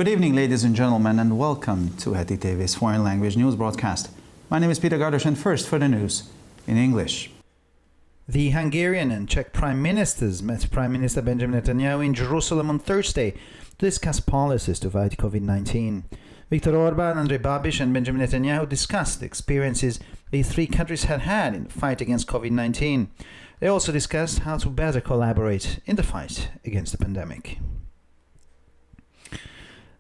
Good evening, ladies and gentlemen, and welcome to Heti TV's foreign language news broadcast. My name is Peter Gardosh, and first for the news in English. The Hungarian and Czech Prime Ministers met Prime Minister Benjamin Netanyahu in Jerusalem on Thursday to discuss policies to fight COVID-19. Viktor Orbán, Andrej Babiš and Benjamin Netanyahu discussed the experiences the three countries had had in the fight against COVID-19. They also discussed how to better collaborate in the fight against the pandemic.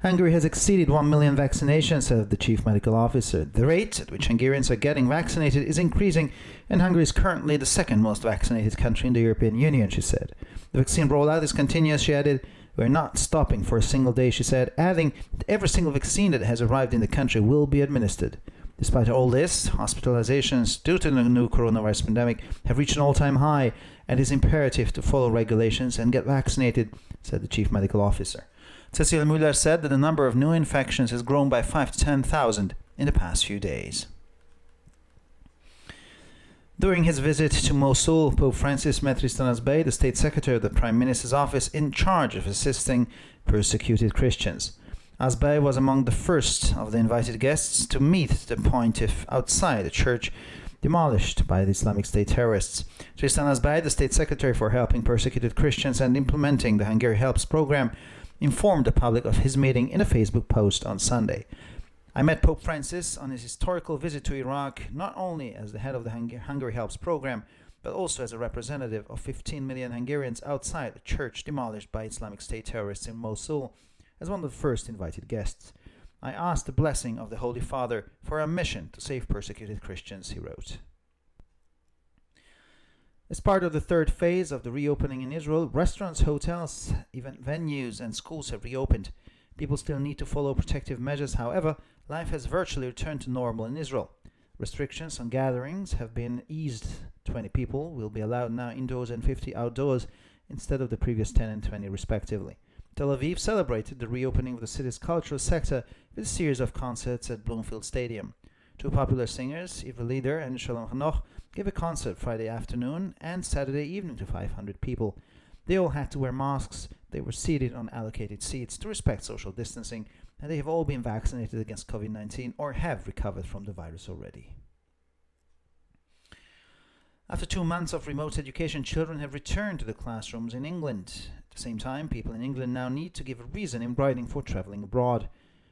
Hungary has exceeded 1 million vaccinations, said the chief medical officer. The rate at which Hungarians are getting vaccinated is increasing, and Hungary is currently the second most vaccinated country in the European Union, she said. The vaccine rollout is continuous, she added. We're not stopping for a single day, she said, adding that every single vaccine that has arrived in the country will be administered. Despite all this, hospitalizations due to the new coronavirus pandemic have reached an all-time high, and it is imperative to follow regulations and get vaccinated, said the chief medical officer. Cecil Müller said that the number of new infections has grown by 5,000 to 10,000 in the past few days. During his visit to Mosul, Pope Francis met Tristan Azbey, the state secretary of the Prime Minister's office in charge of assisting persecuted Christians. Azbey was among the first of the invited guests to meet the pontiff outside a church demolished by the Islamic State terrorists. Tristan Azbey, the state secretary for helping persecuted Christians and implementing the Hungary Helps program, informed the public of his meeting in a Facebook post on Sunday. I met Pope Francis on his historical visit to Iraq, not only as the head of the Hungary Helps program, but also as a representative of 15 million Hungarians outside the church demolished by Islamic State terrorists in Mosul, as one of the first invited guests. I asked the blessing of the Holy Father for our mission to save persecuted Christians, he wrote. As part of the third phase of the reopening in Israel, restaurants, hotels, event venues, and schools have reopened. People still need to follow protective measures. However, life has virtually returned to normal in Israel. Restrictions on gatherings have been eased. 20 people will be allowed now indoors and 50 outdoors instead of the previous 10 and 20 respectively. Tel Aviv celebrated the reopening of the city's cultural sector with a series of concerts at Bloomfield Stadium. Two popular singers, Ivra Lieder and Shalom Hanoch, gave a concert Friday afternoon and Saturday evening to 500 people. They all had to wear masks, they were seated on allocated seats to respect social distancing, and they have all been vaccinated against COVID-19 or have recovered from the virus already. After 2 months of remote education, children have returned to the classrooms in England. At the same time, people in England now need to give a reason in writing for travelling abroad.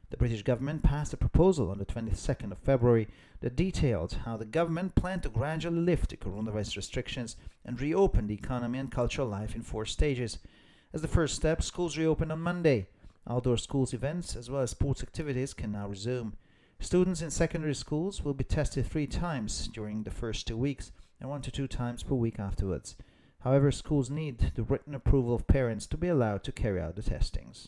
The British government passed a proposal on the 22nd of February that detailed how the government planned to gradually lift the coronavirus restrictions and reopen the economy and cultural life in 4 stages. As the first step, schools reopened on Monday. Outdoor schools events as well as sports activities can now resume. Students in secondary schools will be tested 3 times during the first 2 weeks and 1 to 2 times per week afterwards. However, schools need the written approval of parents to be allowed to carry out the testings.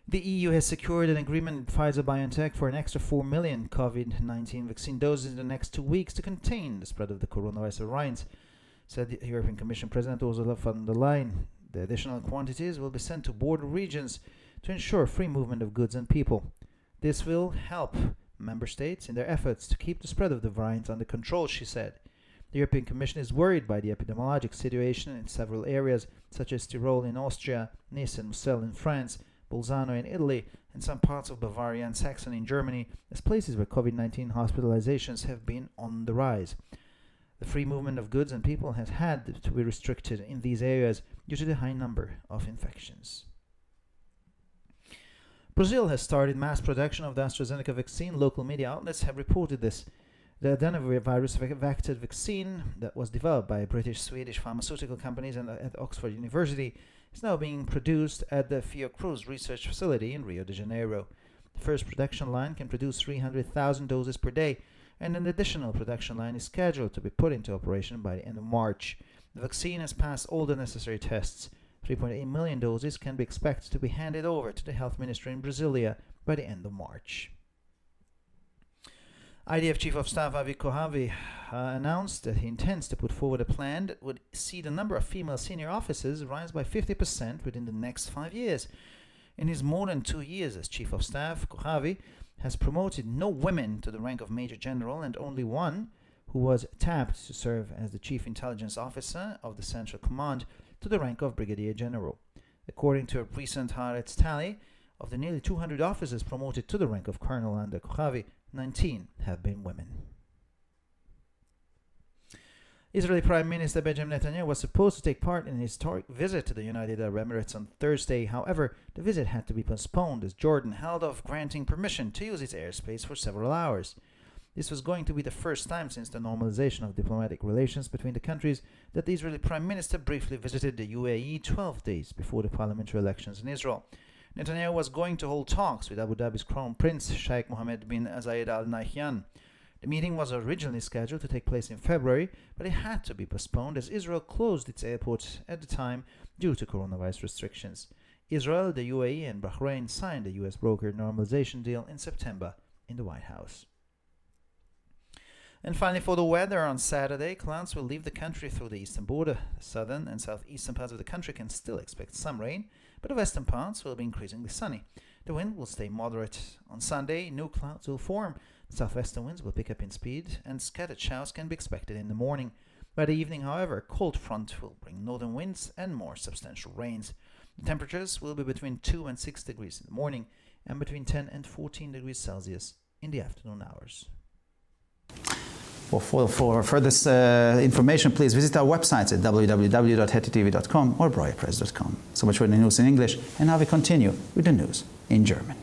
The EU has secured an agreement with Pfizer-BioNTech for an extra 4 million COVID-19 vaccine doses in the next 2 weeks to contain the spread of the coronavirus variants, said the European Commission President Ursula von der Leyen. The additional quantities will be sent to border regions to ensure free movement of goods and people. This will help member states in their efforts to keep the spread of the variant under control, she said. The European Commission is worried by the epidemiologic situation in several areas, such as Tyrol in Austria, Nice and Moselle in France, Bolzano in Italy, and some parts of Bavaria and Saxony in Germany, as places where COVID-19 hospitalizations have been on the rise. The free movement of goods and people has had to be restricted in these areas due to the high number of infections. Brazil has started mass production of the AstraZeneca vaccine. Local media outlets have reported this. The adenovirus vector vaccine that was developed by British-Swedish pharmaceutical companies and at Oxford University is now being produced at the Fiocruz research facility in Rio de Janeiro. The first production line can produce 300,000 doses per day, and an additional production line is scheduled to be put into operation by the end of March. The vaccine has passed all the necessary tests. 3.8 million doses can be expected to be handed over to the health ministry in Brasilia by the end of March. IDF Chief of Staff Avi Kohavi announced that he intends to put forward a plan that would see the number of female senior officers rise by 50% within the next 5 years. In his more than 2 years as Chief of Staff, Kohavi has promoted no women to the rank of Major General and only one, who was tapped to serve as the Chief Intelligence Officer of the Central Command, to the rank of Brigadier General. According to a recent Haaretz tally, of the nearly 200 officers promoted to the rank of colonel under Kochavi, 19 have been women. Israeli Prime Minister Benjamin Netanyahu was supposed to take part in a historic visit to the United Arab Emirates on Thursday. However, the visit had to be postponed as Jordan held off granting permission to use its airspace for several hours. This was going to be the first time since the normalization of diplomatic relations between the countries that the Israeli Prime Minister briefly visited the UAE 12 days before the parliamentary elections in Israel. Netanyahu was going to hold talks with Abu Dhabi's Crown Prince Sheikh Mohammed bin Zayed Al Nahyan. The meeting was originally scheduled to take place in February, but it had to be postponed as Israel closed its airport at the time due to coronavirus restrictions. Israel, the UAE, and Bahrain signed a U.S. brokered normalization deal in September in the White House. And finally, for the weather, on Saturday, clouds will leave the country through the eastern border. The southern and southeastern parts of the country can still expect some rain, but the western parts will be increasingly sunny. The wind will stay moderate. On Sunday, new clouds will form. Southwestern winds will pick up in speed, and scattered showers can be expected in the morning. By the evening, however, a cold front will bring northern winds and more substantial rains. The temperatures will be between 2 and 6 degrees in the morning and between 10 and 14 degrees Celsius in the afternoon hours. Well, for further information, please visit our websites at www.hetitv.com or broyerpress.com. So much for the news in English, and now we continue with the news in German.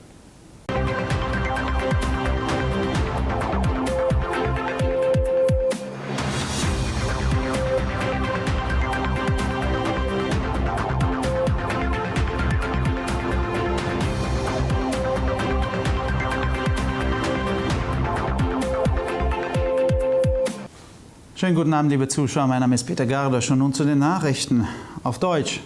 Schönen guten Abend, liebe Zuschauer. Mein Name ist Peter Gardosch und nun zu den Nachrichten auf Deutsch.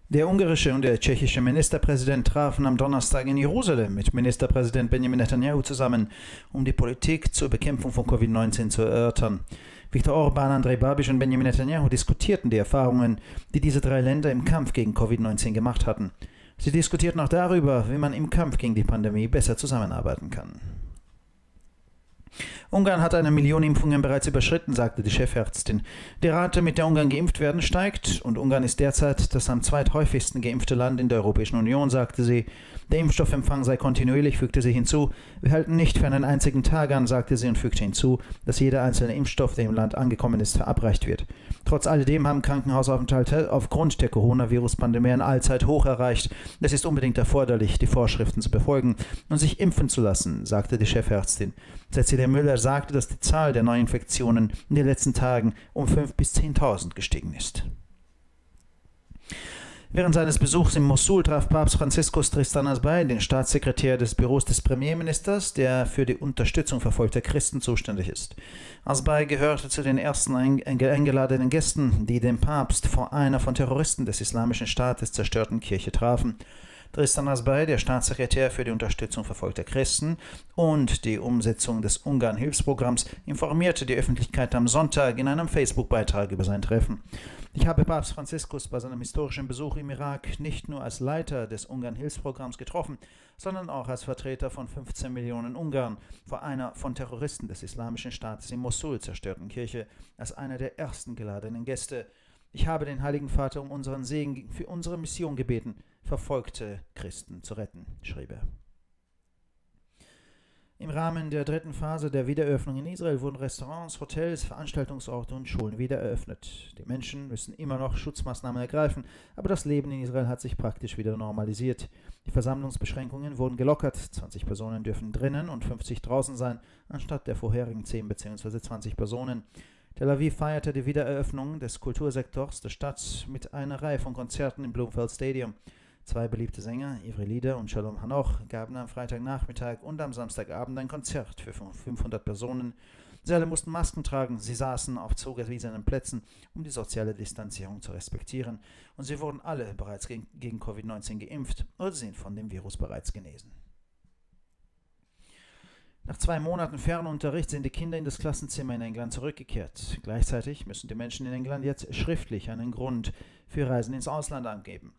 Der ungarische und der tschechische Ministerpräsident trafen am Donnerstag in Jerusalem mit Ministerpräsident Benjamin Netanyahu zusammen, um die Politik zur Bekämpfung von Covid-19 zu erörtern. Viktor Orban, Andrej Babiš und Benjamin Netanyahu diskutierten die Erfahrungen, die diese drei Länder im Kampf gegen Covid-19 gemacht hatten. Sie diskutierten auch darüber, wie man im Kampf gegen die Pandemie besser zusammenarbeiten kann. Ungarn hat 1 Million Impfungen bereits überschritten, sagte die Chefärztin. Die Rate, mit der Ungarn geimpft werden, steigt und Ungarn ist derzeit das am zweithäufigsten geimpfte Land in der Europäischen Union, sagte sie. Der Impfstoffempfang sei kontinuierlich, fügte sie hinzu. Wir halten nicht für einen einzigen Tag an, sagte sie und fügte hinzu, dass jeder einzelne Impfstoff, der im Land angekommen ist, verabreicht wird. Trotz alledem haben Krankenhausaufenthalte aufgrund der Coronavirus-Pandemie ein Allzeithoch erreicht. Es ist unbedingt erforderlich, die Vorschriften zu befolgen und sich impfen zu lassen, sagte die Chefärztin. Cecilia Müller sagte, dass die Zahl der Neuinfektionen in den letzten Tagen um 5.000 bis 10.000 gestiegen ist. Während seines Besuchs in Mossul traf Papst Franziskus Tristan Azbei, den Staatssekretär des Büros des Premierministers, der für die Unterstützung verfolgter Christen zuständig ist. Azbei gehörte zu den ersten eingeladenen Gästen, die den Papst vor einer von Terroristen des Islamischen Staates zerstörten Kirche trafen. Tristan Azbei, der Staatssekretär für die Unterstützung verfolgter Christen und die Umsetzung des Ungarn-Hilfsprogramms, informierte die Öffentlichkeit am Sonntag in einem Facebook-Beitrag über sein Treffen. Ich habe Papst Franziskus bei seinem historischen Besuch im Irak nicht nur als Leiter des Ungarn-Hilfsprogramms getroffen, sondern auch als Vertreter von 15 Millionen Ungarn vor einer von Terroristen des Islamischen Staates in Mossul zerstörten Kirche als einer der ersten geladenen Gäste. Ich habe den Heiligen Vater um unseren Segen für unsere Mission gebeten, verfolgte Christen zu retten, schrieb er. Im Rahmen der dritten Phase der Wiedereröffnung in Israel wurden Restaurants, Hotels, Veranstaltungsorte und Schulen wieder eröffnet. Die Menschen müssen immer noch Schutzmaßnahmen ergreifen, aber das Leben in Israel hat sich praktisch wieder normalisiert. Die Versammlungsbeschränkungen wurden gelockert. 20 Personen dürfen drinnen und 50 draußen sein, anstatt der vorherigen 10 bzw. 20 Personen. Tel Aviv feierte die Wiedereröffnung des Kultursektors der Stadt mit einer Reihe von Konzerten im Bloomfield Stadium. 2 beliebte Sänger, Ivry Lieder und Shalom Hanoch, gaben am Freitagnachmittag und am Samstagabend ein Konzert für 500 Personen. Sie alle mussten Masken tragen, sie saßen auf zugewiesenen Plätzen, um die soziale Distanzierung zu respektieren. Und sie wurden alle bereits gegen Covid-19 geimpft oder sind von dem Virus bereits genesen. Nach 2 Monaten Fernunterricht sind die Kinder in das Klassenzimmer in England zurückgekehrt. Gleichzeitig müssen die Menschen in England jetzt schriftlich einen Grund für Reisen ins Ausland angeben.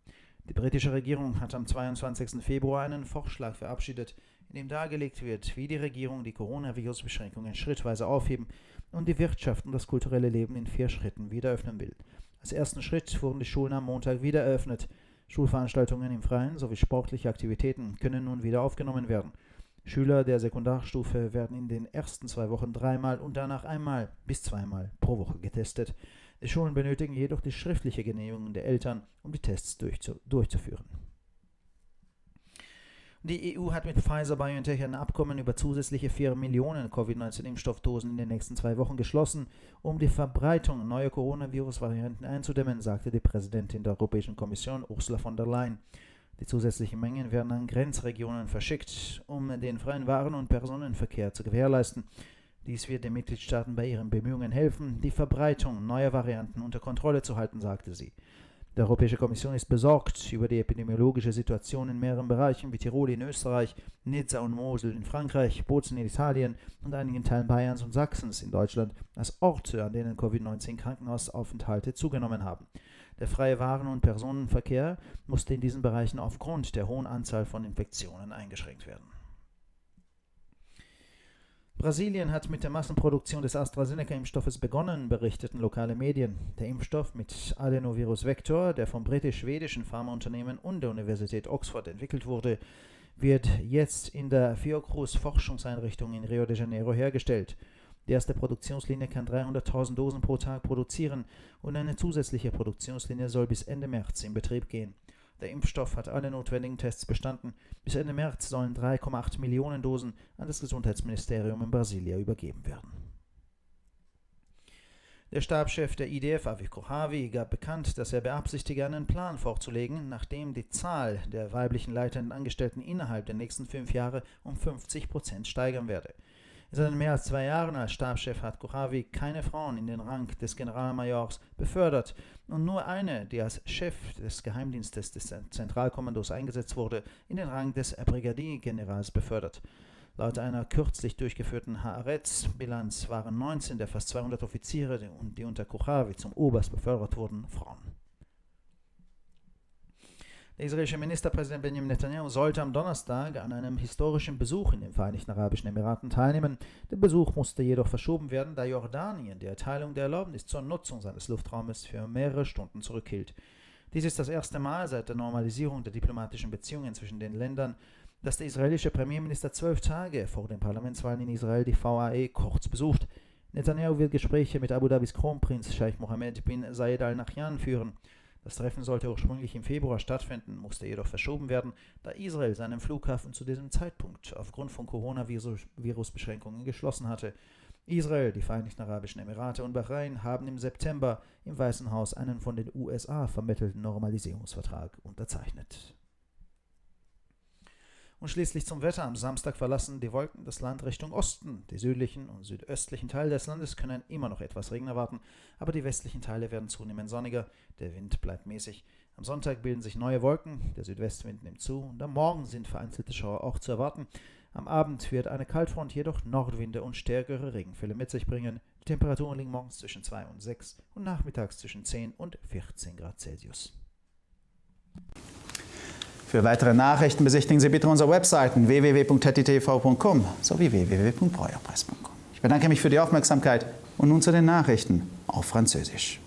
Die britische Regierung hat am 22. Februar einen Vorschlag verabschiedet, in dem dargelegt wird, wie die Regierung die Coronavirus-Beschränkungen schrittweise aufheben und die Wirtschaft und das kulturelle Leben in 4 Schritten wieder öffnen will. Als ersten Schritt wurden die Schulen am Montag wieder eröffnet. Schulveranstaltungen im Freien sowie sportliche Aktivitäten können nun wieder aufgenommen werden. Schüler der Sekundarstufe werden in den ersten 2 Wochen 3-mal und danach 1-mal bis 2-mal pro Woche getestet. Die Schulen benötigen jedoch die schriftliche Genehmigung der Eltern, um die Tests durchzuführen. Die EU hat mit Pfizer-BioNTech ein Abkommen über zusätzliche 4 Millionen Covid-19-Impfstoffdosen in den nächsten 2 Wochen geschlossen, um die Verbreitung neuer Coronavirus-Varianten einzudämmen, sagte die Präsidentin der Europäischen Kommission Ursula von der Leyen. Die zusätzlichen Mengen werden an Grenzregionen verschickt, um den freien Waren- und Personenverkehr zu gewährleisten. Dies wird den Mitgliedstaaten bei ihren Bemühungen helfen, die Verbreitung neuer Varianten unter Kontrolle zu halten, sagte sie. Die Europäische Kommission ist besorgt über die epidemiologische Situation in mehreren Bereichen wie Tirol in Österreich, Nizza und Mosel in Frankreich, Bozen in Italien und einigen Teilen Bayerns und Sachsens in Deutschland als Orte, an denen Covid-19-Krankenhausaufenthalte zugenommen haben. Der freie Waren- und Personenverkehr musste in diesen Bereichen aufgrund der hohen Anzahl von Infektionen eingeschränkt werden. Brasilien hat mit der Massenproduktion des AstraZeneca-Impfstoffes begonnen, berichteten lokale Medien. Der Impfstoff mit Adenovirus Vector, der vom britisch-schwedischen Pharmaunternehmen und der Universität Oxford entwickelt wurde, wird jetzt in der Fiocruz Forschungseinrichtung in Rio de Janeiro hergestellt. Die erste Produktionslinie kann 300.000 Dosen pro Tag produzieren und eine zusätzliche Produktionslinie soll bis Ende März in Betrieb gehen. Der Impfstoff hat alle notwendigen Tests bestanden. Bis Ende März sollen 3,8 Millionen Dosen an das Gesundheitsministerium in Brasilia übergeben werden. Der Stabschef der IDF, Avi Kohavi, gab bekannt, dass er beabsichtige, einen Plan vorzulegen, nachdem die Zahl der weiblichen leitenden Angestellten innerhalb der nächsten 5 Jahre um 50% steigern werde. In seinen mehr als 2 Jahren als Stabschef hat Kohavi keine Frauen in den Rang des Generalmajors befördert und nur eine, die als Chef des Geheimdienstes des Zentralkommandos eingesetzt wurde, in den Rang des Brigadiergenerals befördert. Laut einer kürzlich durchgeführten Haaretz-Bilanz waren 19 der fast 200 Offiziere, die unter Kohavi zum Oberst befördert wurden, Frauen. Der israelische Ministerpräsident Benjamin Netanyahu sollte am Donnerstag an einem historischen Besuch in den Vereinigten Arabischen Emiraten teilnehmen. Der Besuch musste jedoch verschoben werden, da Jordanien die Erteilung der Erlaubnis zur Nutzung seines Luftraumes für mehrere Stunden zurückhielt. Dies ist das erste Mal seit der Normalisierung der diplomatischen Beziehungen zwischen den Ländern, dass der israelische Premierminister 12 Tage vor den Parlamentswahlen in Israel die VAE kurz besucht. Netanyahu will Gespräche mit Abu Dhabis Kronprinz Scheich Mohammed bin Zayed Al Nahyan führen. Das Treffen sollte ursprünglich im Februar stattfinden, musste jedoch verschoben werden, da Israel seinen Flughafen zu diesem Zeitpunkt aufgrund von Coronavirus-Beschränkungen geschlossen hatte. Israel, die Vereinigten Arabischen Emirate und Bahrain haben im September im Weißen Haus einen von den USA vermittelten Normalisierungsvertrag unterzeichnet. Und schließlich zum Wetter. Am Samstag verlassen die Wolken das Land Richtung Osten. Die südlichen und südöstlichen Teile des Landes können immer noch etwas Regen erwarten, aber die westlichen Teile werden zunehmend sonniger. Der Wind bleibt mäßig. Am Sonntag bilden sich neue Wolken, der Südwestwind nimmt zu und am Morgen sind vereinzelte Schauer auch zu erwarten. Am Abend wird eine Kaltfront jedoch Nordwinde und stärkere Regenfälle mit sich bringen. Die Temperaturen liegen morgens zwischen 2 und 6 und nachmittags zwischen 10 und 14 Grad Celsius. Für weitere Nachrichten besichtigen Sie bitte unsere Webseiten www.hettitv.com sowie www.breuerpresse.com. Ich bedanke mich für die Aufmerksamkeit und nun zu den Nachrichten auf Französisch.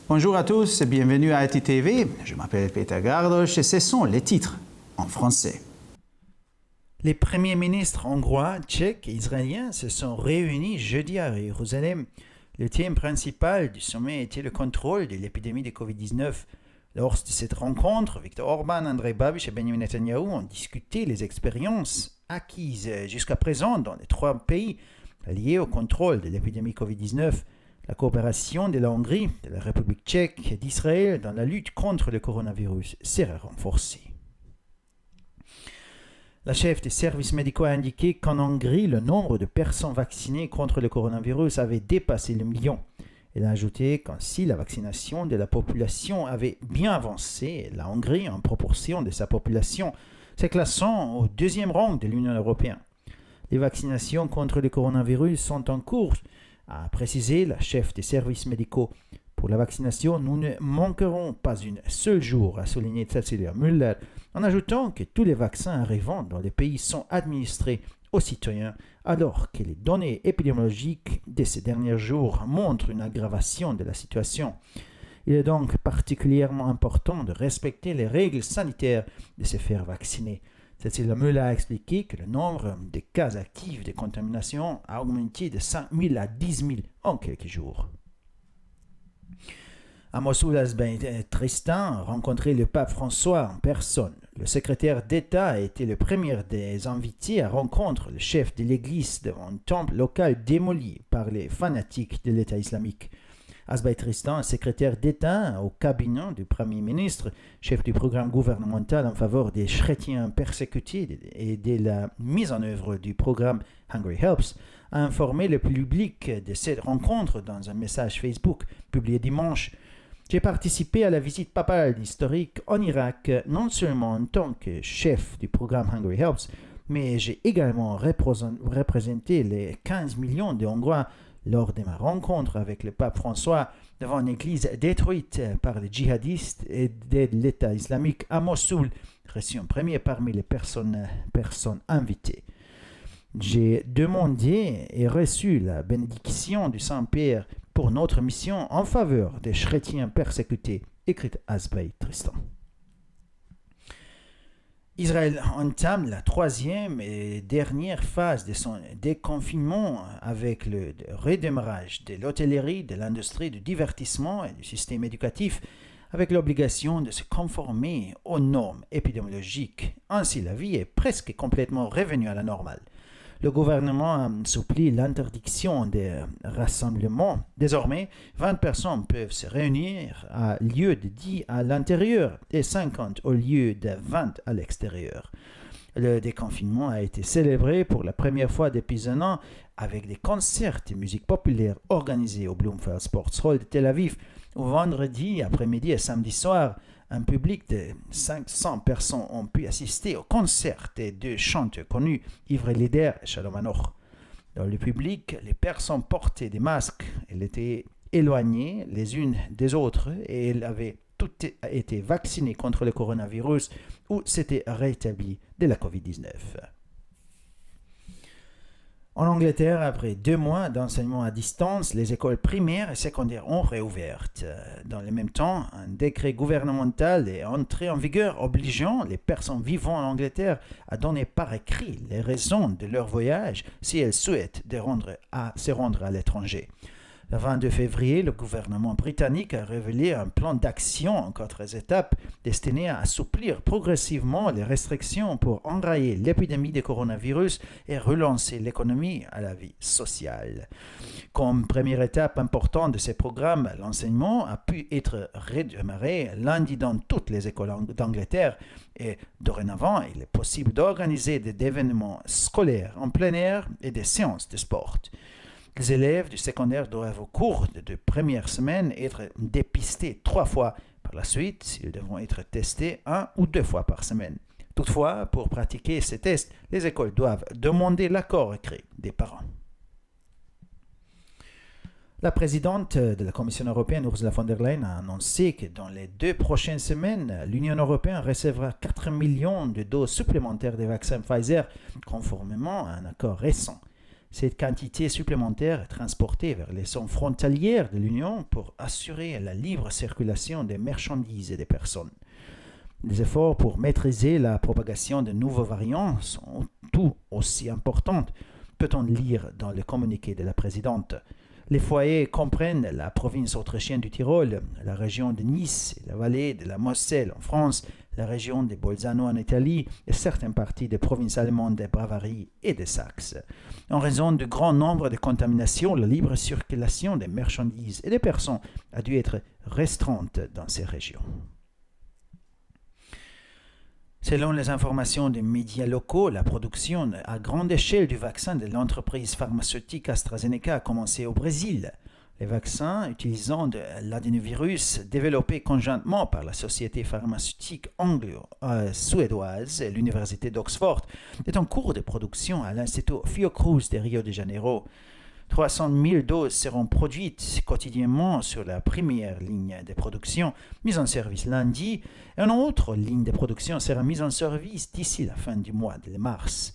Bonjour à tous et bienvenue à HettitV. Je m'appelle Peter Gardosch et ce sont les titres en français. Les premiers ministres hongrois, tchèques et israéliens se sont réunis jeudi à Jérusalem. Le thème principal du sommet était le contrôle de l'épidémie de Covid-19. Lors de cette rencontre, Viktor Orban, Andrej Babiš et Benjamin Netanyahu ont discuté les expériences acquises jusqu'à présent dans les 3 pays liés au contrôle de l'épidémie Covid-19. La coopération de la Hongrie, de la République tchèque et d'Israël dans la lutte contre le coronavirus serait renforcée. La chef des services médicaux a indiqué qu'en Hongrie, le nombre de personnes vaccinées contre le coronavirus avait dépassé le million. Elle a ajouté qu'ainsi la vaccination de la population avait bien avancé, la Hongrie, en proportion de sa population, se classant au 2e rang de l'Union européenne. Les vaccinations contre le coronavirus sont en cours a précisé la chef des services médicaux. Pour la vaccination, nous ne manquerons pas un seul jour, a souligné Cecilia Müller, en ajoutant que tous les vaccins arrivant dans les pays sont administrés aux citoyens, alors que les données épidémiologiques de ces derniers jours montrent une aggravation de la situation. Il est donc particulièrement important de respecter les règles sanitaires de se faire vacciner. Cecilia Müller a expliqué que le nombre de cas actifs de contamination a augmenté de 5 000 à 10 000 en quelques jours. À Mossoul, Asbel Tristan a rencontré le pape François en personne. Le secrétaire d'État a été le premier des invités à rencontrer le chef de l'église devant un temple local démoli par les fanatiques de l'État islamique. Asbel Tristan, secrétaire d'État au cabinet du Premier ministre, chef du programme gouvernemental en faveur des chrétiens persécutés et de la mise en œuvre du programme Hungry Helps, a informé le public de cette rencontre dans un message Facebook publié dimanche. J'ai participé à la visite papale historique en Irak, non seulement en tant que chef du programme Hungry Helps, mais j'ai également représenté les 15 millions de Hongrois lors de ma rencontre avec le pape François devant une église détruite par les djihadistes et de l'État islamique à Mossoul, reçu en premier parmi les personnes invitées. J'ai demandé et reçu la bénédiction du Saint-Père pour notre mission en faveur des chrétiens persécutés, écrit Asbel Tristan. Israël entame la troisième et dernière phase de son déconfinement avec le redémarrage de l'hôtellerie, de l'industrie du divertissement et du système éducatif, avec l'obligation de se conformer aux normes épidémiologiques. Ainsi, la vie est presque complètement revenue à la normale. Le gouvernement assouplit l'interdiction des rassemblements. Désormais, 20 personnes peuvent se réunir à lieu de 10 à l'intérieur et 50 au lieu de 20 à l'extérieur. Le déconfinement a été célébré pour la première fois depuis un an avec des concerts de musique populaire organisés au Bloomfield Sports Hall de Tel Aviv, où vendredi après-midi et samedi soir, un public de 500 personnes ont pu assister au concert des deux chanteurs connus, Ivry Lider et Shalom Hanoch. Dans le public, les personnes portaient des masques. Elles étaient éloignées les unes des autres et elles avaient toutes été vaccinées contre le coronavirus ou s'étaient rétablies de la COVID-19. En Angleterre, après 2 mois d'enseignement à distance, les écoles primaires et secondaires ont réouvert. Dans le même temps, un décret gouvernemental est entré en vigueur obligeant les personnes vivant en Angleterre à donner par écrit les raisons de leur voyage si elles souhaitent se rendre à l'étranger. Le 22 février, le gouvernement britannique a révélé un plan d'action en 4 étapes destiné à assouplir progressivement les restrictions pour enrayer l'épidémie de coronavirus et relancer l'économie à la vie sociale. Comme première étape importante de ces programmes, l'enseignement a pu être redémarré lundi dans toutes les écoles d'Angleterre et dorénavant, il est possible d'organiser des événements scolaires en plein air et des séances de sport. Les élèves du secondaire doivent au cours de 2 premières semaines être dépistés 3 fois. Par la suite, ils devront être testés 1 ou 2 fois par semaine. Toutefois, pour pratiquer ces tests, les écoles doivent demander l'accord écrit des parents. La présidente de la Commission européenne, Ursula von der Leyen, a annoncé que dans les 2 prochaines semaines, l'Union européenne recevra 4 millions de doses supplémentaires des vaccins Pfizer, conformément à un accord récent. Cette quantité supplémentaire est transportée vers les zones frontalières de l'Union pour assurer la libre circulation des marchandises et des personnes. Les efforts pour maîtriser la propagation de nouveaux variants sont tout aussi importants, peut-on lire dans le communiqué de la présidente. Les foyers comprennent la province autrichienne du Tyrol, la région de Nice et la vallée de la Moselle en France, la région de Bolzano en Italie et certaines parties des provinces allemandes de Bavarie et de Saxe. En raison du grand nombre de contaminations, la libre circulation des marchandises et des personnes a dû être restreinte dans ces régions. Selon les informations des médias locaux, la production à grande échelle du vaccin de l'entreprise pharmaceutique AstraZeneca a commencé au Brésil. Les vaccins utilisant de l'adénovirus développés conjointement par la société pharmaceutique anglo-suédoise et l'université d'Oxford est en cours de production à l'Institut Fiocruz de Rio de Janeiro. 300 000 doses seront produites quotidiennement sur la première ligne de production, mise en service lundi, et une autre ligne de production sera mise en service d'ici la fin du mois de mars.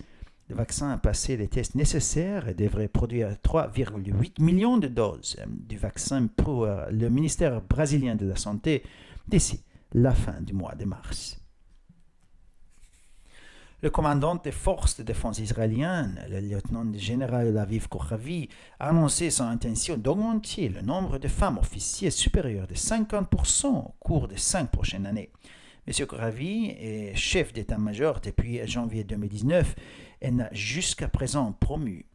Le vaccin a passé les tests nécessaires et devrait produire 3,8 millions de doses du vaccin pour le ministère brésilien de la Santé d'ici la fin du mois de mars. Le commandant des forces de défense israéliennes, le lieutenant-général Aviv Kochavi, a annoncé son intention d'augmenter le nombre de femmes officiers supérieurs de 50% au cours des 5 prochaines années. M. Kochavi est chef d'état-major depuis janvier 2019 et n'a jusqu'à présent promu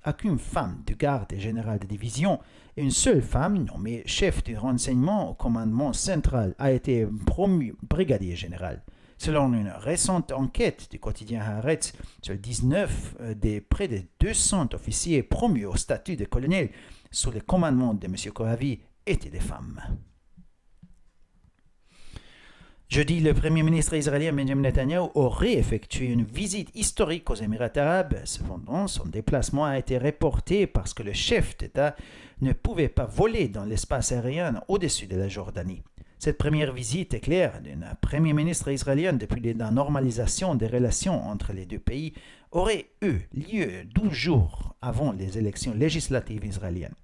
aucune femme de garde générale de division et une seule femme nommée chef du renseignement au commandement central a été promue brigadier général. Selon une récente enquête du quotidien Haaretz, sur 19 des près de 200 officiers promus au statut de colonel sous le commandement de M. Kochavi étaient des femmes. Jeudi, le premier ministre israélien Benjamin Netanyahu aurait effectué une visite historique aux Émirats arabes. Cependant, son déplacement a été reporté parce que le chef d'État ne pouvait pas voler dans l'espace aérien au-dessus de la Jordanie. Cette première visite éclair d'un premier ministre israélien depuis la normalisation des relations entre les deux pays aurait eu lieu 12 jours avant les élections législatives israéliennes.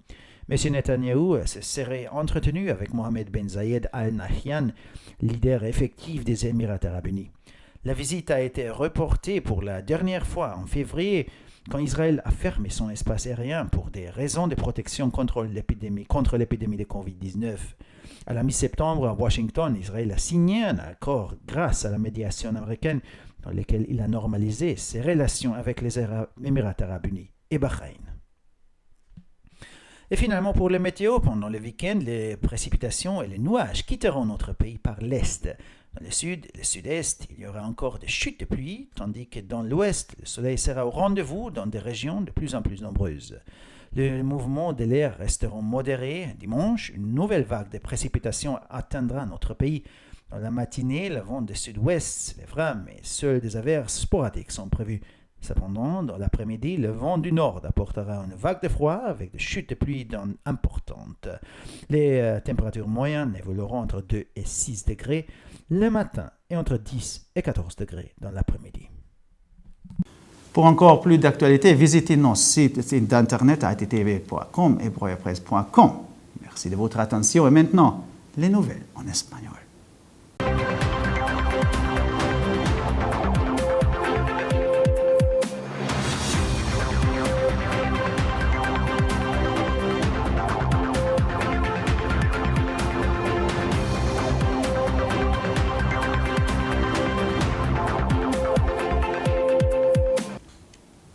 M. Netanyahu se serait entretenu avec Mohamed Ben Zayed Al Nahyan, leader effectif des Émirats arabes unis. La visite a été reportée pour la dernière fois en février, quand Israël a fermé son espace aérien pour des raisons de protection contre l'épidémie de Covid-19. À la mi-septembre, à Washington, Israël a signé un accord grâce à la médiation américaine dans lequel il a normalisé ses relations avec les Émirats arabes unis et Bahreïn. Et finalement, pour le météo, pendant le week-end, les précipitations et les nuages quitteront notre pays par l'est. Dans le sud et le sud-est, il y aura encore des chutes de pluie, tandis que dans l'ouest, le soleil sera au rendez-vous dans des régions de plus en plus nombreuses. Les mouvements de l'air resteront modérés. Dimanche, une nouvelle vague de précipitations atteindra notre pays. Dans la matinée, le vent de sud-ouest se lèvera, mais seules des averses sporadiques sont prévues. Cependant, dans l'après-midi, le vent du nord apportera une vague de froid avec des chutes de pluie importantes. Les températures moyennes évolueront entre 2 et 6 degrés le matin et entre 10 et 14 degrés dans l'après-midi. Pour encore plus d'actualités, visitez nos sites d'internet attv.com et broyapresse.com. Merci de votre attention et maintenant, les nouvelles en espagnol.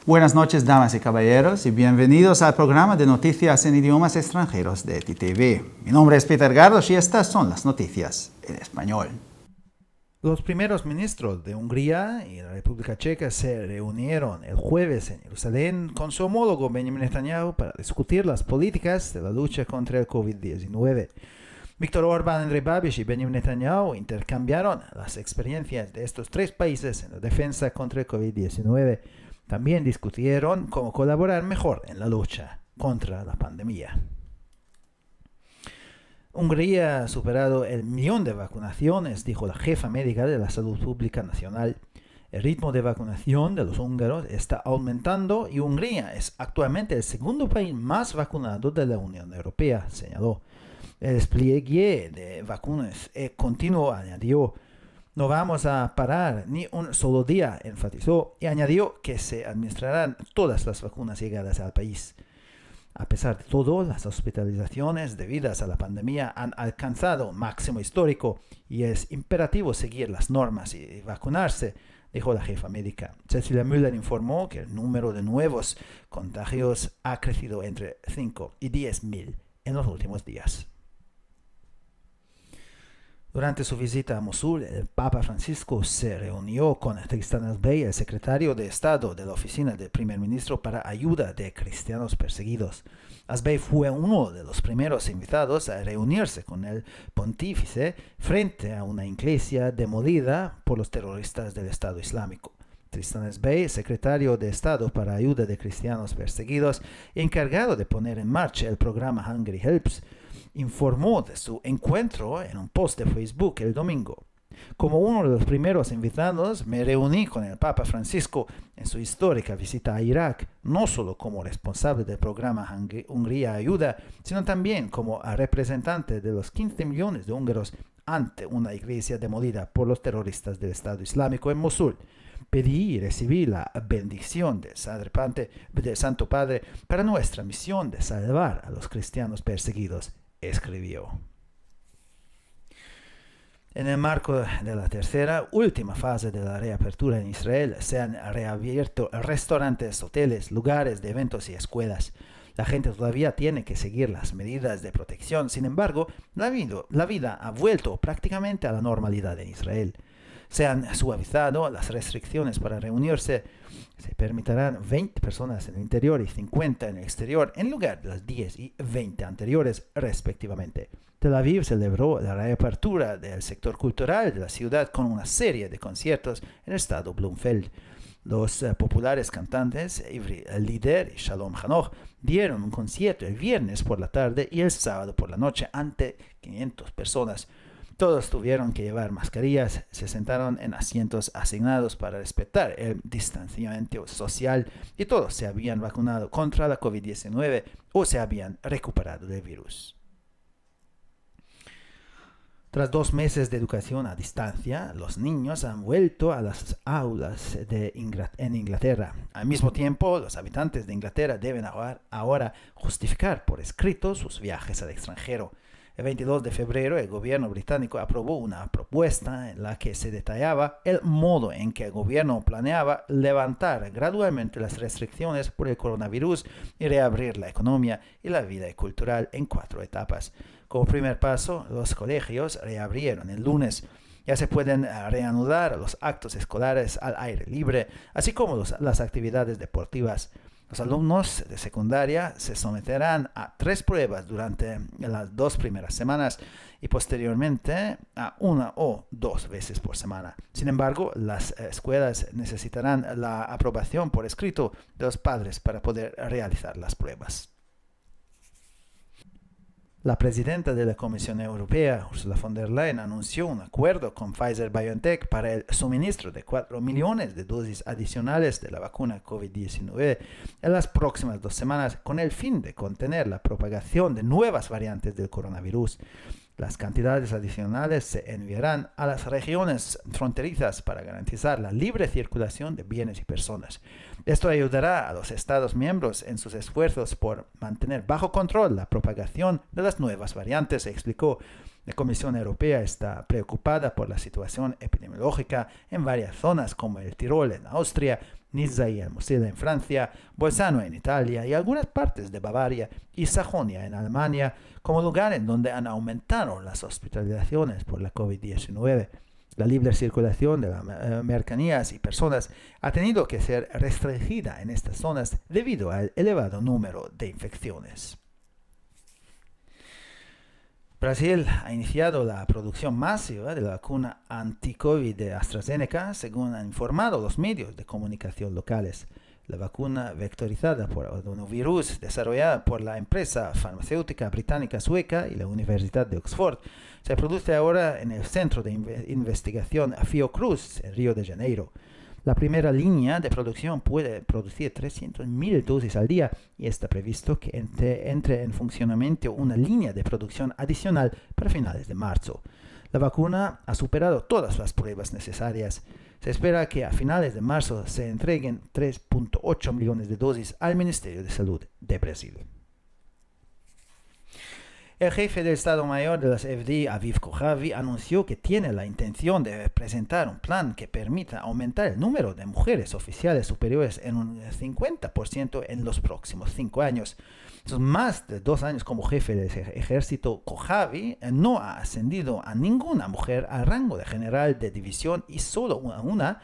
Buenas noches, damas y caballeros, y bienvenidos al programa de noticias en idiomas extranjeros de ETV. Mi nombre es Peter Gardos y estas son las noticias en español. Los primeros ministros de Hungría y la República Checa se reunieron el jueves en Jerusalén con su homólogo Benjamin Netanyahu para discutir las políticas de la lucha contra el COVID-19. Viktor Orbán, Andrej Babis y Benjamin Netanyahu intercambiaron las experiencias de estos tres países en la defensa contra el COVID-19. También discutieron cómo colaborar mejor en la lucha contra la pandemia. Hungría ha superado el 1 millón de vacunaciones, dijo la jefa médica de la Salud Pública Nacional. El ritmo de vacunación de los húngaros está aumentando y Hungría es actualmente el segundo país más vacunado de la Unión Europea, señaló. El despliegue de vacunas es continuo, añadió. No vamos a parar ni un solo día, enfatizó, y añadió que se administrarán todas las vacunas llegadas al país. A pesar de todo, las hospitalizaciones debidas a la pandemia han alcanzado un máximo histórico y es imperativo seguir las normas y vacunarse, dijo la jefa médica. Cecilia Müller informó que el número de nuevos contagios ha crecido entre 5 y 10.000 en los últimos días. Durante su visita a Mosul, el Papa Francisco se reunió con Tristan Asbey, el secretario de Estado de la Oficina del Primer Ministro para Ayuda de Cristianos Perseguidos. Asbey fue uno de los primeros invitados a reunirse con el pontífice frente a una iglesia demolida por los terroristas del Estado Islámico. Tristan Esbey, secretario de Estado para Ayuda de Cristianos Perseguidos y encargado de poner en marcha el programa Hungry Helps, informó de su encuentro en un post de Facebook el domingo. Como uno de los primeros invitados, me reuní con el Papa Francisco en su histórica visita a Irak, no solo como responsable del programa Hungría Ayuda, sino también como representante de los 15 millones de húngaros ante una iglesia demolida por los terroristas del Estado Islámico en Mosul. Pedí y recibí la bendición del Santo Padre para nuestra misión de salvar a los cristianos perseguidos, escribió. En el marco de la última fase de la reapertura en Israel, se han reabierto restaurantes, hoteles, lugares de eventos y escuelas. La gente todavía tiene que seguir las medidas de protección. Sin embargo, la vida ha vuelto prácticamente a la normalidad en Israel. Se han suavizado las restricciones para reunirse. Se permitirán 20 personas en el interior y 50 en el exterior, en lugar de las 10 y 20 anteriores, respectivamente. Tel Aviv celebró la reapertura del sector cultural de la ciudad con una serie de conciertos en el estado Bloomfield. Los populares cantantes Ivri Lider y Shalom Hanoch dieron un concierto el viernes por la tarde y el sábado por la noche ante 500 personas. Todos tuvieron que llevar mascarillas, se sentaron en asientos asignados para respetar el distanciamiento social y todos se habían vacunado contra la COVID-19 o se habían recuperado del virus. Tras 2 meses de educación a distancia, los niños han vuelto a las aulas en Inglaterra. Al mismo tiempo, los habitantes de Inglaterra deben ahora justificar por escrito sus viajes al extranjero. El 22 de febrero, el gobierno británico aprobó una propuesta en la que se detallaba el modo en que el gobierno planeaba levantar gradualmente las restricciones por el coronavirus y reabrir la economía y la vida cultural en 4 etapas. Como primer paso, los colegios reabrieron el lunes. Ya se pueden reanudar los actos escolares al aire libre, así como las actividades deportivas. Los alumnos de secundaria se someterán a 3 pruebas durante las 2 primeras semanas y posteriormente a 1 o 2 veces por semana. Sin embargo, las escuelas necesitarán la aprobación por escrito de los padres para poder realizar las pruebas. La presidenta de la Comisión Europea, Ursula von der Leyen, anunció un acuerdo con Pfizer-BioNTech para el suministro de 4 millones de dosis adicionales de la vacuna COVID-19 en las próximas 2 semanas con el fin de contener la propagación de nuevas variantes del coronavirus. Las cantidades adicionales se enviarán a las regiones fronterizas para garantizar la libre circulación de bienes y personas. Esto ayudará a los Estados miembros en sus esfuerzos por mantener bajo control la propagación de las nuevas variantes, explicó. La Comisión Europea está preocupada por la situación epidemiológica en varias zonas como el Tirol en Austria, Nizza y el Mosela en Francia, Bolzano en Italia y algunas partes de Bavaria y Sajonia en Alemania como lugares donde han aumentado las hospitalizaciones por la COVID-19. La libre circulación de las mercancías y personas ha tenido que ser restringida en estas zonas debido al elevado número de infecciones. Brasil ha iniciado la producción masiva de la vacuna anti-COVID de AstraZeneca, según han informado los medios de comunicación locales. La vacuna vectorizada por adenovirus, desarrollada por la empresa farmacéutica británica sueca y la Universidad de Oxford, se produce ahora en el Centro de Investigación Fiocruz, en Río de Janeiro. La primera línea de producción puede producir 300.000 dosis al día y está previsto que entre en funcionamiento una línea de producción adicional para finales de marzo. La vacuna ha superado todas las pruebas necesarias. Se espera que a finales de marzo se entreguen 3.8 millones de dosis al Ministerio de Salud de Brasil. El jefe del Estado Mayor de las FDI, Aviv Kojavi, anunció que tiene la intención de presentar un plan que permita aumentar el número de mujeres oficiales superiores en un 50% en los próximos 5 años. Son más de 2 años como jefe del ejército. Kojavi no ha ascendido a ninguna mujer al rango de general de división y solo una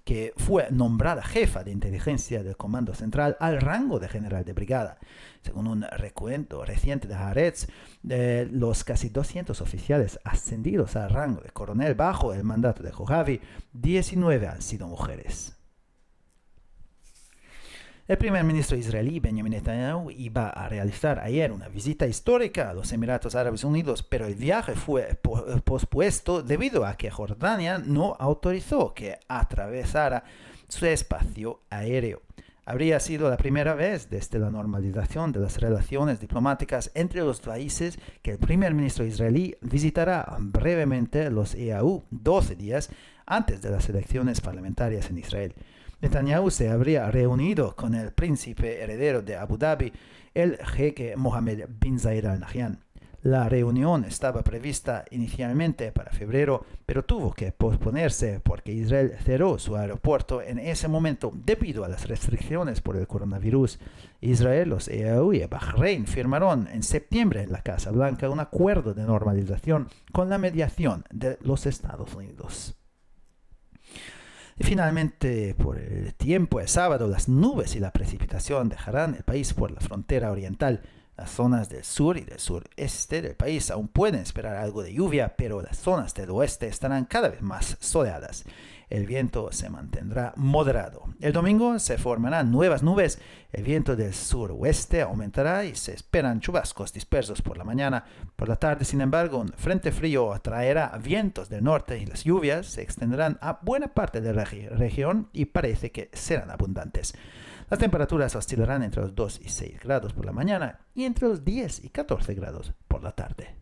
que fue nombrada jefa de inteligencia del Comando Central al rango de general de brigada. Según un recuento reciente de Haaretz, de los casi 200 oficiales ascendidos al rango de coronel bajo el mandato de Kojavi, 19 han sido mujeres. El primer ministro israelí Benjamin Netanyahu iba a realizar ayer una visita histórica a los Emiratos Árabes Unidos, pero el viaje fue pospuesto debido a que Jordania no autorizó que atravesara su espacio aéreo. Habría sido la primera vez desde la normalización de las relaciones diplomáticas entre los países que el primer ministro israelí visitará brevemente los EAU 12 días antes de las elecciones parlamentarias en Israel. Netanyahu se habría reunido con el príncipe heredero de Abu Dhabi, el jeque Mohammed bin Zayed Al Nahyan. La reunión estaba prevista inicialmente para febrero, pero tuvo que posponerse porque Israel cerró su aeropuerto en ese momento debido a las restricciones por el coronavirus. Israel, los EAU y Bahrein firmaron en septiembre en la Casa Blanca un acuerdo de normalización con la mediación de los Estados Unidos. Y finalmente, por el tiempo, el sábado, las nubes y la precipitación dejarán el país por la frontera oriental. Las zonas del sur y del sureste del país aún pueden esperar algo de lluvia, pero las zonas del oeste estarán cada vez más soleadas. El viento se mantendrá moderado. El domingo se formarán nuevas nubes, el viento del suroeste aumentará y se esperan chubascos dispersos por la mañana. Por la tarde, sin embargo, un frente frío atraerá vientos del norte y las lluvias se extenderán a buena parte de la región y parece que serán abundantes. Las temperaturas oscilarán entre los 2 y 6 grados por la mañana y entre los 10 y 14 grados por la tarde.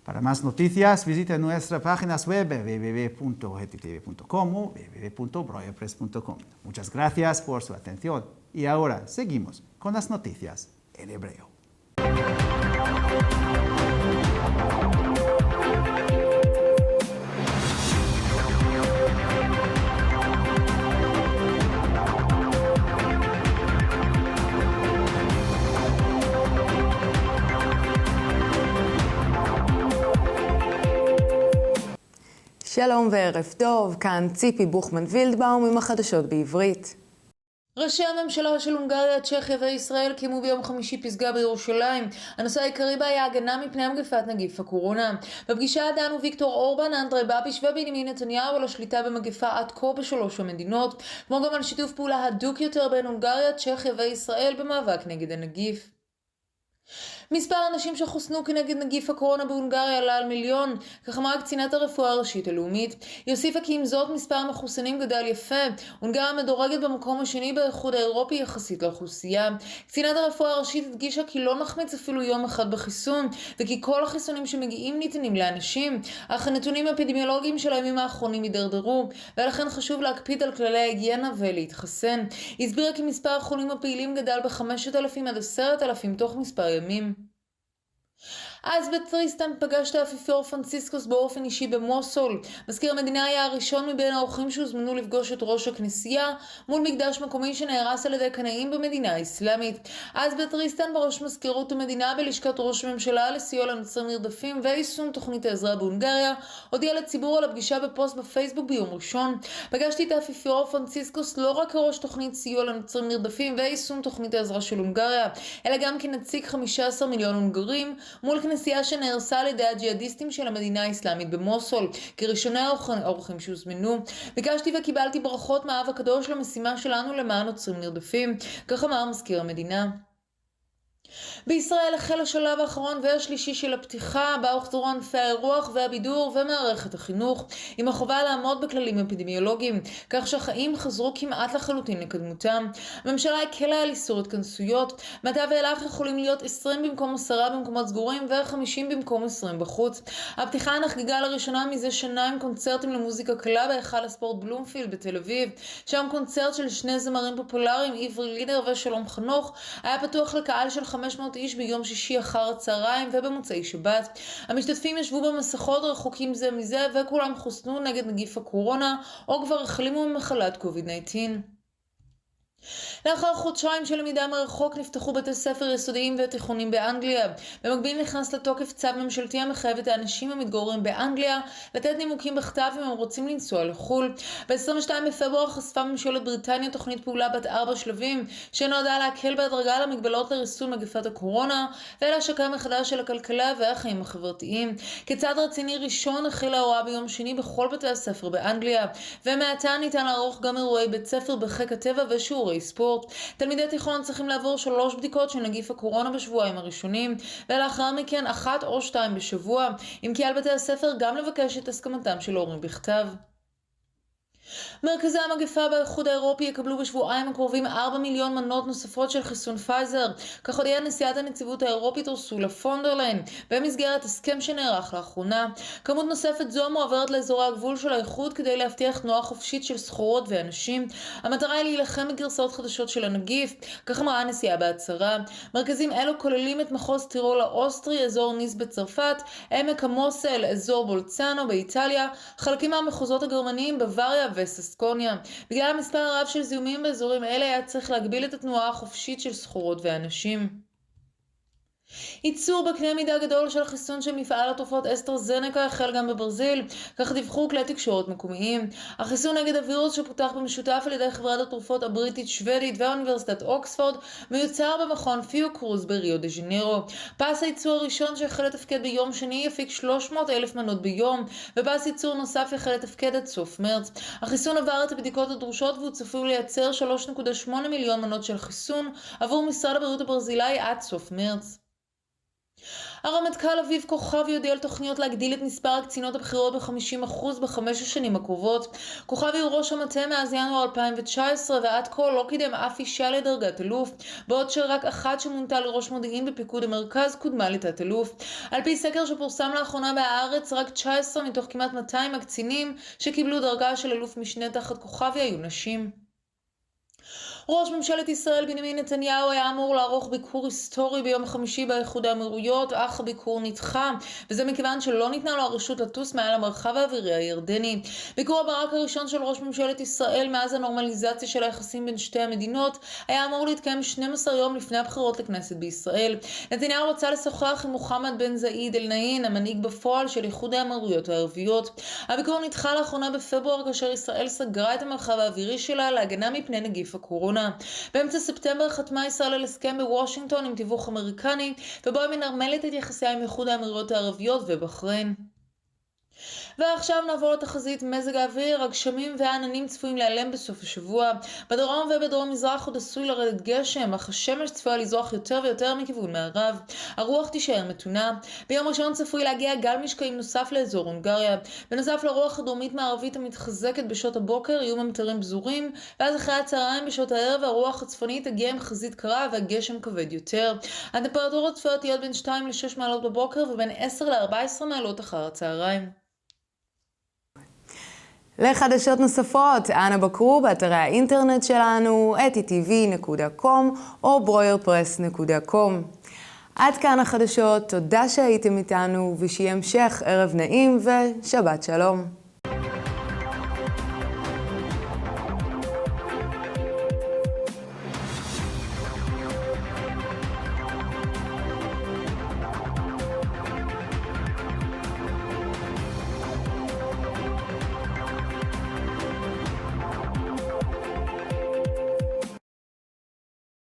Para más noticias, visite nuestras páginas web www.hettitv.com o www.broyapress.com. Muchas gracias por su atención y ahora seguimos con las noticias en hebreo. שלום וערב טוב, כאן ציפי בוכמן וילדבאום עם החדשות בעברית. ראשי הממשלה של הונגריה, צ'כיה וישראל קיימו ביום חמישי פסגה בירושלים. הנושא העיקרי בה היה הגנה מפני מגפת נגיף הקורונה. בפגישה דנו ויקטור אורבן, אנדרי בביש ובנימין נתניהו על השליטה במגפה עד כה בשלוש המדינות, כמו גם על שיתוף פעולה הדוק יותר בין הונגריה, צ'כיה וישראל במאבק נגד הנגיף. מספר האנשים שחוסנו כנגד נגיף הקורונה בהונגריה עלה על 1,000,000, כך אמרה קצינת הרפואה הראשית הלאומית. היא הוסיפה כי עם זאת מספר המחוסנים גדל יפה. הונגריה מדורגת במקום השני באיחוד האירופי יחסית לאוכלוסייה. קצינת הרפואה הראשית הדגישה כי לא נחמיץ אפילו יום אחד בחיסון, וכי כל החיסונים שמגיעים ניתנים לאנשים, אך הנתונים האפידמיולוגיים של הימים האחרונים הידרדרו, ולכן חשוב להקפיד על כללי ההיגיינה ולהתחסן. היא הסבירה כי מספר החולים הפעילים גדל ב5,000 עד 10,000 תוך מספר ימים. אז בטריסטן פגש את האפיפיור פרנציסקוס באופן אישי במוסול. מזכיר המדינה היה הראשון מבין האורחים שהוזמנו לפגוש את ראש הכנסייה מול מקדש מקומי שנהרס על ידי קנאים במדינה האסלאמית. אז בטריסטן בראש מזכירות המדינה בלשכת ראש הממשלה לסיוע לנוצרים נרדפים ויישום תוכנית העזרה בהונגריה הודיע לציבור על הפגישה בפוסט בפייסבוק ביום ראשון. פגשתי את האפיפיור פרנציסקוס לא רק כראש תוכנית סיוע לנוצרים נרדפים ויישום תוכנית העזרה של הונגריה, אלא גם כנציג 15 מיליון הונגרים מול כנסייה שנהרסה על ידי הג'יהאדיסטים של המדינה האסלאמית במוסול, כראשוני האורחים שהוזמנו. ביקשתי וקיבלתי ברכות מהאב הקדוש למשימה שלנו למען נוצרים נרדפים, כך אמר מזכיר המדינה. בישראל החל השלב האחרון והשלישי של הפתיחה, בה הוחזרו ענפי האירוח והבידור ומערכת החינוך, עם החובה לעמוד בכללים אפידמיולוגיים, כך שהחיים חזרו כמעט לחלוטין לקדמותם. הממשלה הקלה על איסור התכנסויות, מעתה ואילך יכולים להיות 20 במקום 10 במקומות סגורים ו50 במקום 20 בחוץ. הפתיחה נחגגה לראשונה מזה שנה עם קונצרטים למוזיקה קלה בהיכל הספורט בלומפילד בתל אביב, שם קונצרט של שני זמרים פופולריים, עברי לידר ושלום חנוך, היה פתוח לקהל של 500 איש ביום שישי אחר הצהריים ובמוצאי שבת. המשתתפים ישבו במסכות רחוקים זה מזה וכולם חוסנו נגד נגיף הקורונה או כבר החלימו ממחלת קוביד-19. לאחר חודשיים של למידה מרחוק נפתחו בתי ספר יסודיים ותיכונים באנגליה. במקביל נכנס לתוקף צו ממשלתי המחייב את האנשים המתגוררים באנגליה לתת נימוקים בכתב אם הם רוצים לנסוע לחו"ל. ב-22 בפברואר חשפה ממשלת בריטניה תוכנית פעולה בת 4 שלבים שנועדה להקל בהדרגה על המגבלות לריסון מגפת הקורונה ולהשקה מחדש של הכלכלה והחיים החברתיים. כצעד רציני ראשון החלה ההוראה ביום שני בכל בתי הספר באנגליה, ומעתה ניתן לערוך גם אירועי בית ספר בחיק הטבע ושיעורי ספורט. תלמידי תיכון צריכים לעבור 3 בדיקות של נגיף הקורונה בשבועיים הראשונים, ולאחר מכן 1 או 2 בשבוע, אם כי על בתי הספר גם לבקש את הסכמתם של ההורים בכתב. מרכזי המגפה באיחוד האירופי יקבלו בשבועיים הקרובים 4 מיליון מנות נוספות של חיסון פייזר, כך הודיעה נשיאת הנציבות האירופית אורסולה פון דר ליין במסגרת הסכם שנערך לאחרונה. כמות נוספת זו מועברת לאזורי הגבול של האיחוד כדי להבטיח תנועה חופשית של סחורות ואנשים. המטרה היא להילחם בגרסאות חדשות של הנגיף, כך אמרה הנשיאה בהצהרה. מרכזים אלו כוללים את מחוז טירול האוסטרי, אזור ניס בצרפת, עמק המוסל, אזור בולצאנו באיטליה, חלקים מהמחוזות הגרמניים בוואריה וססקוניה. בגלל המספר הרב של זיהומים באזורים אלה היה צריך להגביל את התנועה החופשית של סחורות ואנשים. ייצור בקנה מידה גדול של החיסון של מפעל התרופות אסטרהזנקה החל גם בברזיל, כך דיווחו כלי תקשורת מקומיים. החיסון נגד הווירוס שפותח במשותף על ידי חברת התרופות הבריטית שוודית ואוניברסיטת אוקספורד מיוצר במכון פיוקרוז בריו דה ז'ניירו. פס הייצור הראשון שהחל לתפקד ביום שני יפיק 300,000 מנות ביום, ופס ייצור נוסף יחל לתפקד עד סוף מרץ. החיסון עבר את הבדיקות הדרושות והוא צפוי לייצר 3.8 מיליון מנות של חיסון עבור משרד הבריאות הברזילאי עד סוף מרץ. הרמטכ"ל אביב כוכבי הודיע על תוכניות להגדיל את מספר הקצינות הבכירות ב-50% ב5 השנים הקרובות. כוכבי הוא ראש המטה מאז ינואר 2019 ועד כה לא קידם אף אישה לדרגת אלוף, בעוד שרק אחת שמונתה לראש מודיעין בפיקוד המרכז קודמה לתת אלוף. על פי סקר שפורסם לאחרונה בהארץ, רק 19 מתוך כמעט 200 הקצינים שקיבלו דרגה של אלוף משנה תחת כוכבי היו נשים. ראש ממשלת ישראל בנימין נתניהו היה אמור לערוך ביקור היסטורי ביום חמישי באיחוד האמירויות, אך הביקור נדחה, וזה מכיוון שלא ניתנה לו הרשות לטוס מעל המרחב האווירי הירדני. ביקור הברק הראשון של ראש ממשלת ישראל מאז הנורמליזציה של היחסים בין שתי המדינות היה אמור להתקיים 12 יום לפני הבחירות לכנסת בישראל. נתניהו רצה לשוחח עם מוחמד בן זאיד אל נהיין, המנהיג בפועל של איחוד האמירויות הערביות. הביקור נדחה לאחרונה בפברואר כאשר ישראל סגרה את המרחב האווירי שלה להגנה מפני נגיף הקורונה. באמצע ספטמבר חתמה ישראל על הסכם בוושינגטון עם תיווך אמריקני, ובו היא מנרמלת את יחסיה עם איחוד האמירויות הערביות ובחריין. ועכשיו נעבור לתחזית מזג האוויר. הגשמים והעננים צפויים להיעלם בסוף השבוע. בדרום ובדרום מזרח עוד עשוי לרדת גשם, אך השמש צפויה לזרוח יותר ויותר מכיוון מערב. הרוח תישאר מתונה. ביום ראשון צפוי להגיע גל משקעים נוסף לאזור הונגריה. בנוסף לרוח הדרומית מערבית המתחזקת בשעות הבוקר יהיו ממטרים בזורים, ואז אחרי הצהריים בשעות הערב הרוח הצפונית תגיע עם חזית קרה והגשם כבד יותר. הטמפרטורות צפויות להיות בין 2 ל-6 מעלות בבוקר ובין 10 ל-14 מעלות אחר הצהריים. לחדשות נוספות, אנא בקרו באתרי האינטרנט שלנו, etitv.com או broyerpress.com. עד כאן החדשות, תודה שהייתם איתנו ושיהיה המשך ערב נעים ושבת שלום.